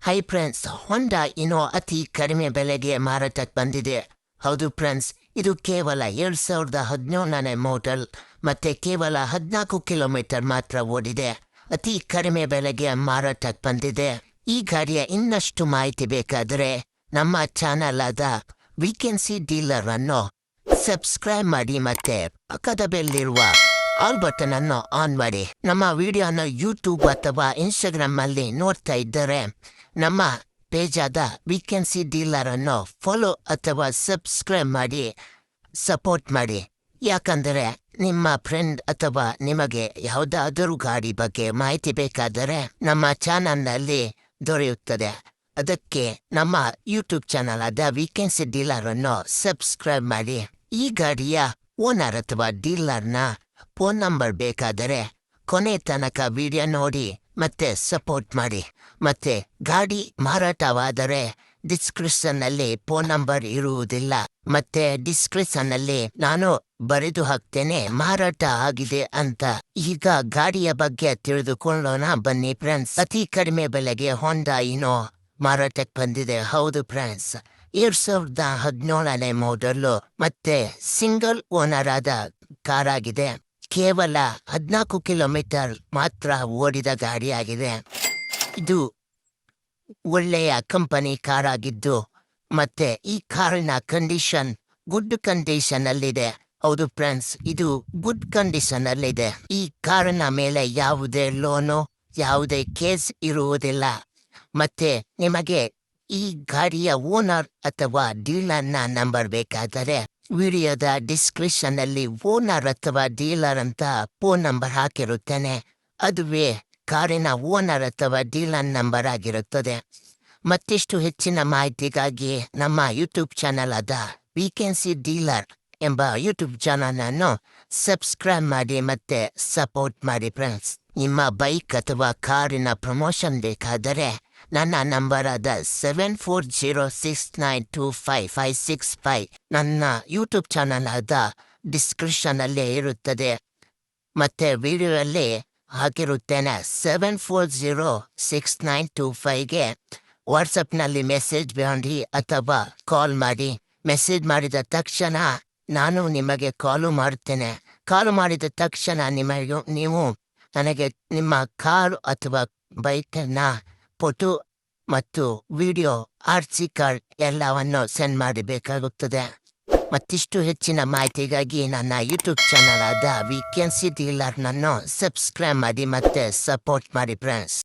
Hi friends, ಹೊಂಡಾ ಇನೋ ಅತಿ ಕಡಿಮೆ ಬೆಲೆಗೆ ಮಾರಾಟಕ್ಕೆ ಬಂದಿದೆ. ಹೌದು ಫ್ರೆಂಡ್ಸ್, ಇದು ಕೇವಲ 2017ನೇ ಮಾಡೆಲ್ ಮತ್ತೆ ಕೇವಲ 14 ಕಿಲೋಮೀಟರ್ ಮಾತ್ರ ಓಡಿದೆ. ಅತಿ ಕಡಿಮೆ ಬೆಲೆಗೆ ಮಾರಾಟಕ್ಕೆ ಬಂದಿದೆ. ಈ ಗಾಡಿಯ ಇನ್ನಷ್ಟು ಮಾಹಿತಿ ಬೇಕಾದರೆ ನಮ್ಮ ಚಾನಲ್ ಆದ ವೀಕೆನ್ಸಿ ಡೀಲರ್ ಅನ್ನು ಸಬ್ಸ್ಕ್ರೈಬ್ ಮಾಡಿ ಮತ್ತೆ ಪಕ್ಕದ ಬೆಲ್ಲಿರುವ ಆಲ್ ಬಟನ್ ಅನ್ನು ಆನ್ ಮಾಡಿ. ನಮ್ಮ ವಿಡಿಯೋನ ಯೂಟ್ಯೂಬ್ ಅಥವಾ ಇನ್ಸ್ಟಾಗ್ರಾಮ್ ಅಲ್ಲಿ ನೋಡ್ತಾ ಇದ್ದರೆ ನಮ್ಮ ಪೇಜ್ ಆದ ವೀಕೆನ್ಸಿ ಡೀಲರ್ ಅನ್ನು ಫಾಲೋ ಅಥವಾ ಸಬ್ಸ್ಕ್ರೈಬ್ ಮಾಡಿ ಸಪೋರ್ಟ್ ಮಾಡಿ. ಯಾಕಂದರೆ ನಿಮ್ಮ ಫ್ರೆಂಡ್ ಅಥವಾ ನಿಮಗೆ ಯಾವುದಾದರೂ ಗಾಡಿ ಬಗ್ಗೆ ಮಾಹಿತಿ ಬೇಕಾದರೆ ನಮ್ಮ ಚಾನಲ್ನಲ್ಲಿ ದೊರೆಯುತ್ತದೆ. ಅದಕ್ಕೆ ನಮ್ಮ ಯೂಟ್ಯೂಬ್ ಚಾನಲ್ ಆದ ವೀಕೆನ್ಸಿ ಡೀಲರ್ ಅನ್ನು ಸಬ್ಸ್ಕ್ರೈಬ್ ಮಾಡಿ. ಈ ಗಾಡಿಯ ಓನರ್ ಅಥವಾ ಡೀಲರ್ನ ಫೋನ್ ನಂಬರ್ ಬೇಕಾದರೆ ಕೊನೆ ತನಕ ವಿಡಿಯೋ ನೋಡಿ ಮತ್ತೆ ಸಪೋರ್ಟ್ ಮಾಡಿ. ಮತ್ತೆ ಗಾಡಿ ಮಾರಾಟವಾದರೆ ಡಿಸ್ಕ್ರಿಪ್ಷನ್ನಲ್ಲಿ ಫೋನ್ ನಂಬರ್ ಇರುವುದಿಲ್ಲ. ಮತ್ತೆ ಡಿಸ್ಕ್ರಿಪ್ಷನ್ನಲ್ಲಿ ನಾನು ಬರೆದು ಹಾಕ್ತೇನೆ ಮಾರಾಟ ಆಗಿದೆ ಅಂತ. ಈಗ ಗಾಡಿಯ ಬಗ್ಗೆ ತಿಳಿದುಕೊಳ್ಳೋಣ ಬನ್ನಿ ಫ್ರೆಂಡ್ಸ್. ಅತಿ ಕಡಿಮೆ ಬೆಲೆಗೆ ಹೊಂಡಾ ಇನೋ ಮಾರಾಟಕ್ಕೆ ಬಂದಿದೆ. ಹೌದು ಫ್ರೆಂಡ್ಸ್, 2017ನೇ ಮಾಡೆಲ್ಲು ಮತ್ತೆ ಸಿಂಗಲ್ ಓನರ್ ಆದ ಕಾರ್ ಆಗಿದೆ. ಕೇವಲ 14 ಕಿಲೋಮೀಟರ್ ಮಾತ್ರ ಓಡಿದ ಗಾಡಿಯಾಗಿದೆ. ಇದು ಒಳ್ಳೆಯ ಕಂಪನಿ ಕಾರ್ ಆಗಿದ್ದು ಮತ್ತೆ ಈ ಕಾರಿನ ಕಂಡೀಷನ್ ಗುಡ್ ಕಂಡೀಷನ್ ಅಲ್ಲಿದೆ. ಹೌದು ಫ್ರೆಂಡ್ಸ್, ಇದು ಗುಡ್ ಕಂಡೀಷನ್ ಅಲ್ಲಿದೆ. ಈ ಕಾರಿನ ಮೇಲೆ ಯಾವುದೇ ಲೋನು ಯಾವುದೇ ಕೇಸ್ ಇರುವುದಿಲ್ಲ. ಮತ್ತೆ ನಿಮಗೆ ಈ ಗಾಡಿಯ ಓನರ್ ಅಥವಾ ಡೀಲರ್ನ ನಂಬರ್ ಬೇಕಾದರೆ ವಿಡಿಯೋದ ಡಿಸ್ಕ್ರಿಪ್ಷನ್ ಅಲ್ಲಿ ಓನರ್ ಅಥವಾ ಡೀಲರ್ ಅಂತ ಫೋನ್ ನಂಬರ್ ಹಾಕಿರುತ್ತೇನೆ. ಅದುವೇ ಕಾರಿನ ಓನರ್ ಅಥವಾ ಡೀಲರ್ ನಂಬರ್ ಆಗಿರುತ್ತದೆ. ಮತ್ತಿಷ್ಟು ಹೆಚ್ಚಿನ ಮಾಹಿತಿಗಾಗಿ ನಮ್ಮ ಯೂಟ್ಯೂಬ್ ಚಾನಲ್ ಆದ ವೀಕೆನ್ಸಿ ಡೀಲರ್ ಎಂಬ ಯೂಟ್ಯೂಬ್ ಚಾನಲ್ ಅನ್ನು ಸಬ್ಸ್ಕ್ರೈಬ್ ಮಾಡಿ ಮತ್ತೆ ಸಪೋರ್ಟ್ ಮಾಡಿ ಫ್ರೆಂಡ್ಸ್. ನಿಮ್ಮ ಬೈಕ್ ಅಥವಾ ಕಾರಿನ ಪ್ರಮೋಷನ್ ಬೇಕಾದರೆ ನನ್ನ ನಂಬರ್ ಆದ 7406925565 ನನ್ನ ಯೂಟ್ಯೂಬ್ ಚಾನಲ್ ಆದ ಡಿಸ್ಕ್ರಿಪ್ಷನ್ ಅಲ್ಲೇ ಇರುತ್ತದೆ. ಮತ್ತೆ ವಿಡಿಯೋದಲ್ಲಿ ಹಾಕಿರುತ್ತೇನೆ. 74069255ಗೆ ವಾಟ್ಸಪ್ನಲ್ಲಿ ಮೆಸೇಜ್ ಮಾಡಿ ಅಥವಾ ಕಾಲ್ ಮಾಡಿ. ಮೆಸೇಜ್ ಮಾಡಿದ ತಕ್ಷಣ ನಾನು ನಿಮಗೆ ಕಾಲು ಮಾಡುತ್ತೇನೆ. ಕಾಲು ಮಾಡಿದ ತಕ್ಷಣ ನೀವು ನನಗೆ ನಿಮ್ಮ ಕಾರು ಅಥವಾ ಬೈಕನ್ನ ಫೋಟೋ ಮತ್ತು ವಿಡಿಯೋ RC ಕಾರ್ಡ್ ಎಲ್ಲವನ್ನು ಸೆಂಡ್ ಮಾಡಬೇಕಾಗುತ್ತದೆ. ಮತ್ತಿಷ್ಟು ಹೆಚ್ಚಿನ ಮಾಹಿತಿಗಾಗಿ ನನ್ನ ಯೂಟ್ಯೂಬ್ ಚಾನಲ್ ಆದ ವೀಕೆನ್ಸಿ ಡೀಲರ್ನನ್ನು ಸಬ್ಸ್ಕ್ರೈಬ್ ಮಾಡಿ ಮತ್ತೆ ಸಪೋರ್ಟ್ ಮಾಡಿ ಫ್ರೆಂಡ್ಸ್.